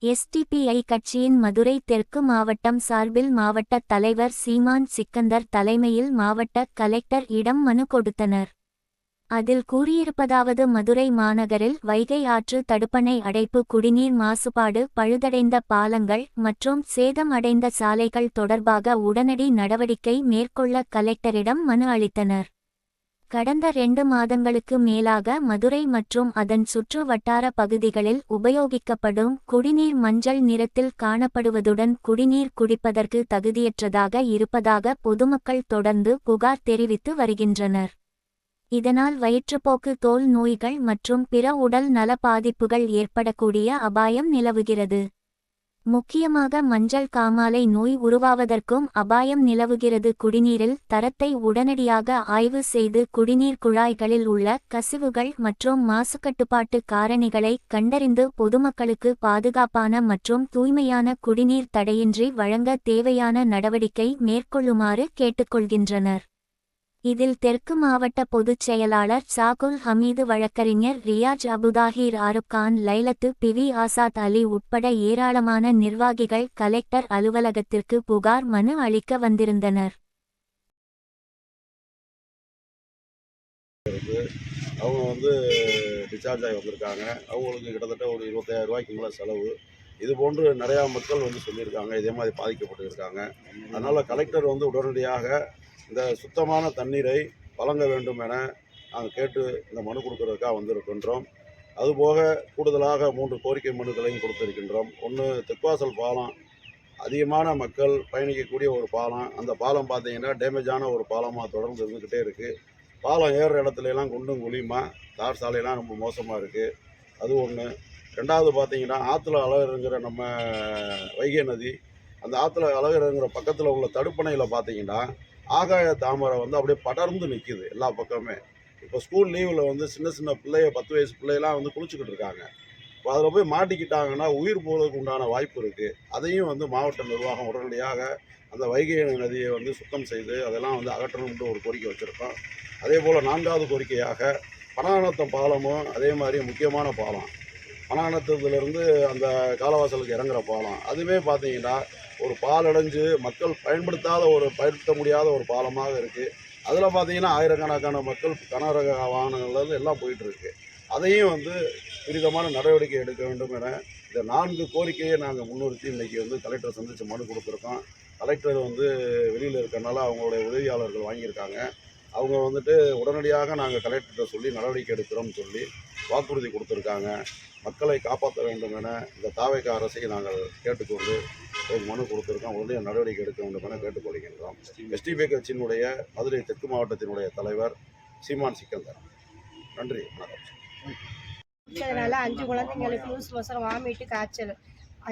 SDPI கட்சியின் மதுரை தெற்கு மாவட்டம் சார்பில் மாவட்ட தலைவர் சீமான் சிக்கந்தர் தலைமையில் மாவட்ட கலெக்டர் இடம் மனு கொடுத்தனர். அதில் கூறியிருப்பதாவது: மதுரை மாநகரில் வைகை ஆற்று தடுப்பணை அடைப்பு, குடிநீர் மாசுபாடு, பழுதடைந்த பாலங்கள் மற்றும் சேதம் அடைந்த சாலைகள் தொடர்பாக உடனடி நடவடிக்கை மேற்கொள்ள கலெக்டரிடம் மனு அளித்தனர். கடந்த 2 மாதங்களுக்கு மேலாக மதுரை மற்றும் அதன் சுற்று வட்டார பகுதிகளில் உபயோகிக்கப்படும் குடிநீர் மஞ்சள் நிறத்தில் காணப்படுவதுடன் குடிநீர் குடிப்பதற்கு தகுதியற்றதாக இருப்பதாக பொதுமக்கள் தொடர்ந்து புகார் தெரிவித்து வருகின்றனர். இதனால் வயிற்றுப்போக்கு, தோல் நோய்கள் மற்றும் பிற உடல் நல பாதிப்புகள் ஏற்படக்கூடிய அபாயம் நிலவுகிறது. முக்கியமாக மஞ்சள் காமாலை நோய் உருவாவதற்கும் அபாயம் நிலவுகிறது. குடிநீரில் தரத்தை உடனடியாக ஆய்வு செய்து குடிநீர் குழாய்களில் உள்ள கசிவுகள் மற்றும் மாசுக்கட்டுப்பாட்டு காரணிகளை கண்டறிந்து பொதுமக்களுக்கு பாதுகாப்பான மற்றும் தூய்மையான குடிநீர் தடையின்றி வழங்க தேவையான நடவடிக்கை மேற்கொள்ளுமாறு கேட்டுக்கொள்கின்றனர். இதில் தெற்கு மாவட்ட பொதுச் செயலாளர் சாகுல் ஹமீது, வழக்கறிஞர் ரியாஜ் அபுதாஹிர், ஆருப் கான், லைலத்து, பிவி ஆசாத் அலி உட்பட ஏராளமான நிர்வாகிகள் கலெக்டர் அலுவலகத்திற்கு புகார் மனு அளிக்க வந்திருந்தனர். அவங்க டிஸ்சார்ஜ் ஆகி வந்திருக்காங்க. அவங்களுக்கு கிட்டத்தட்ட ஒரு 25,000 ரூபாய்க்கு மேலே செலவு. இது போன்று நிறையா மக்கள் சொல்லியிருக்காங்க, இதே மாதிரி பாதிக்கப்பட்டு இருக்காங்க. அதனால் கலெக்டர் உடனடியாக இந்த சுத்தமான தண்ணீரை வழங்க வேண்டும் என நாங்கள் கேட்டு இந்த மனு கொடுக்கறதுக்காக வந்திருக்கின்றோம். அதுபோக கூடுதலாக 3 கோரிக்கை மனுக்களையும் கொடுத்திருக்கின்றோம். ஒன்று, தெற்குவாசல் பாலம் அதிகமான மக்கள் பயணிக்கக்கூடிய ஒரு பாலம். அந்த பாலம் பார்த்தீங்கன்னா டேமேஜான ஒரு பாலமாக தொடர்ந்து இருந்துக்கிட்டே இருக்குது. பாலம் ஏறுற இடத்துலலாம் குண்டும் குழியுமா, தார் சாலையெல்லாம் ரொம்ப மோசமாக இருக்குது. அது ஒன்று. ரெண்டாவது பார்த்தீங்கன்னா, ஆற்றுல அழகருங்கிற நம்ம வைகை நதி, அந்த ஆற்றுல அழகருங்கிற பக்கத்தில் உள்ள தடுப்பணையில் பார்த்தீங்கன்னா ஆகாய தாமரை அப்படியே படர்ந்து நிற்கிது எல்லா பக்கமே. இப்போ ஸ்கூல் லீவில் சின்ன சின்ன பிள்ளைய 10 வயசு பிள்ளையெல்லாம் குளிச்சுக்கிட்டு இருக்காங்க. இப்போ அதில் போய் மாட்டிக்கிட்டாங்கன்னா உயிர் போகிறதுக்கு உண்டான வாய்ப்பு இருக்குது. அதையும் மாவட்ட நிர்வாகம் உடனடியாக அந்த வைகை நதியை சுத்தம் செய்து அதெல்லாம் அகற்றணும்னு ஒரு கோரிக்கை வச்சுருக்கோம். அதே போல் 4வது கோரிக்கையாக பனானத்தம் பாலமும் அதே மாதிரி முக்கியமான பாலம். பனானத்தத்துலேருந்து அந்த காலவாசலுக்கு இறங்குற பாலம், அதுவே பார்த்தீங்கன்னா ஒரு பாலடைஞ்சு மக்கள் பயன்படுத்த முடியாத ஒரு பாலமாக இருக்குது. அதில் பார்த்தீங்கன்னா ஆயிரக்கணக்கான மக்கள் கனரக வாகனங்கள்லேருந்து எல்லாம் போயிட்டுருக்கு. அதையும் துரிதமான நடவடிக்கை எடுக்க வேண்டும் என இந்த 4 கோரிக்கையை நாங்கள் முன்னிறுத்தி இன்றைக்கி கலெக்டரை சந்தித்து மனு கொடுத்துருக்கோம். கலெக்டர் வெளியில் இருக்கிறனால அவங்களுடைய உதவியாளர்கள் வாங்கியிருக்காங்க. அவங்க உடனடியாக நாங்கள் கலெக்டர்கிட்ட சொல்லி நடவடிக்கை எடுக்கிறோம்னு சொல்லி வாக்குறுதி கொடுத்துருக்காங்க. மக்களை காப்பாற்ற வேண்டும் என இந்த தாவேகா அரசை நாங்கள் கேட்டுக்கொண்டு ஒரு மனு கொடுத்துருக்கோம். உடனே நடவடிக்கை எடுக்க வேண்டும் என கேட்டுக்கொள்கின்றோம். எஸ்டிபிஐ கட்சியினுடைய மதுரை தெற்கு மாவட்டத்தினுடைய தலைவர் சீமான் சிக்கந்தர். நன்றி, வணக்கம். அதனால 5 குழந்தைங்களுக்கு லூஸ் மோஷன், வாமிட்டு, காய்ச்சல்.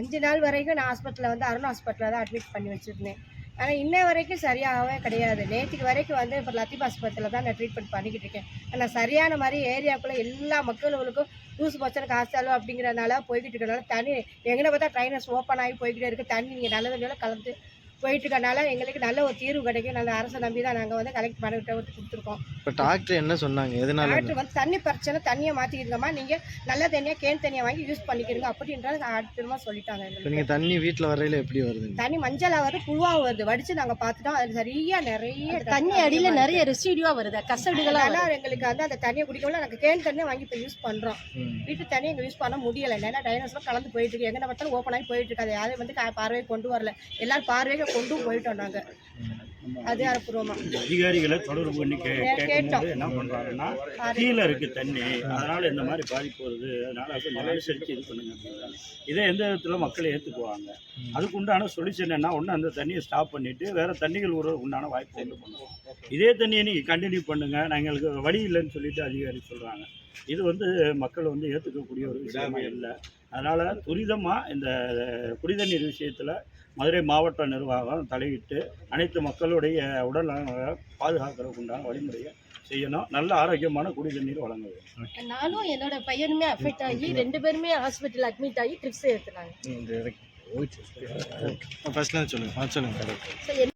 5 நாள் வரைக்கும் நான் ஹாஸ்பிட்டலில் அருண் ஹாஸ்பிட்டலில் தான் அட்மிட் பண்ணி வச்சுருந்தேன். ஆனால் இன்ன வரைக்கும் சரியாகவே கிடையாது. நேற்றுக்கு வரைக்கும் இப்போ லத்தீப் ஆஸ்பத்திரியில் தான் நான் ட்ரீட்மெண்ட் பண்ணிக்கிட்டு இருக்கேன். ஆனால் சரியான மாதிரி ஏரியாக்குள்ளே எல்லா மக்களுக்கும் லூஸ் மோஷன், காய்ச்சல் அப்படிங்கிறனால போய்கிட்டு இருக்கனால தண்ணி எங்கே பார்த்தா ட்ரைனஸ் ஓப்பன் ஆகி போய்கிட்டே இருக்குது. தண்ணி நீங்கள் நல்ல தண்ணியோட கலந்து போயிட்டு இருக்கனால எங்களுக்கு நல்ல ஒரு தீர்வு கிடைக்கும். நல்ல அரசை நம்பி தான் நாங்கள் கலெக்ட் பண்ணிட்டு கொடுத்துருக்கோம். இப்போ டாக்டர் என்ன சொன்னாங்க? எதனால? டாக்டர் தண்ணி பிரச்சனை, தண்ணியை மாற்றிக்கிருங்கம்மா, நீங்கள் நல்ல தண்ணியாக கேன் தண்ணியை வாங்கி யூஸ் பண்ணிக்கிறீங்க அப்படின்றது திரும்ப சொல்லிட்டாங்க. நீங்கள் தண்ணி வீட்டில் வரையில எப்படி வருது? தண்ணி மஞ்சளாக வருது, புழுவாக வருது. வடித்து நாங்கள் பார்த்துட்டோம். அது சரியாக நிறைய தண்ணி அடியில் நிறைய ரெசிடியூவாக வருது, கசடுகளாக. எங்களுக்கு அந்த தண்ணியை குடிக்கல. நாங்கள் கேன் தண்ணியை வாங்கி இப்போ யூஸ் பண்ணுறோம். வீட்டு தண்ணியை எங்கள் யூஸ் பண்ண முடியலை. ஏன்னா டைனோஸ்லாம் கலந்து போயிட்டு இருக்கு. எங்கே பார்த்தாலும் ஓப்பன் ஆகி போயிட்டு இருக்கு. அதை யாரும் பார்வையை கொண்டு வரல. எல்லாரும் பார்வையை கொண்டு போயிட்டோம். நாங்கள் அதிகாரப்பூர்வமாக அதிகாரிகளை தொடர்பு பண்ணி கேட்கும்போது என்ன பண்ணுறாங்கன்னா, கீழே இருக்குது தண்ணி, அதனால் இந்த மாதிரி பாதிப்பு வருது, அதனால் கொஞ்சம் அனுசரித்து இது பண்ணுங்க அப்படின்றாங்க. இதை எந்த விதத்தில் மக்களை ஏற்றுக்குவாங்க? அதுக்கு உண்டான சொல்யூஷன் என்ன? ஒன்று, அந்த தண்ணியை ஸ்டாப் பண்ணிவிட்டு வேறு தண்ணிகள் உறவுக்கு உண்டான வாய்ப்பு கொண்டு பண்ணுவோம். இதே தண்ணியை நீங்கள் கண்டினியூ பண்ணுங்கள், எங்களுக்கு வழி இல்லைன்னு சொல்லிட்டு அதிகாரி சொல்கிறாங்க. இது மக்கள் ஏற்றுக்கக்கூடிய ஒரு விஷயமா இல்லை. அதனால் துரிதமாக இந்த குடிதண்ணீர் விஷயத்தில் மதுரை மாவட்ட நிர்வாகம் தலையிட்டு அனைத்து மக்களுடைய உடல் பாதுகாக்கிறதுக்கு உண்டான வழிமுறையை செய்யணும். நல்ல ஆரோக்கியமான குடிதண்ணீர் வழங்க வேண்டும். நானும் என்னோட பையனுமே அஃபெக்ட் ஆகி 2 பேருமே ஹாஸ்பிட்டல் அட்மிட் ஆகி ட்ரிப்ஸ் ஏற்றுனாங்க. ஃபர்ஸ்ட்ல சொல்லுங்க.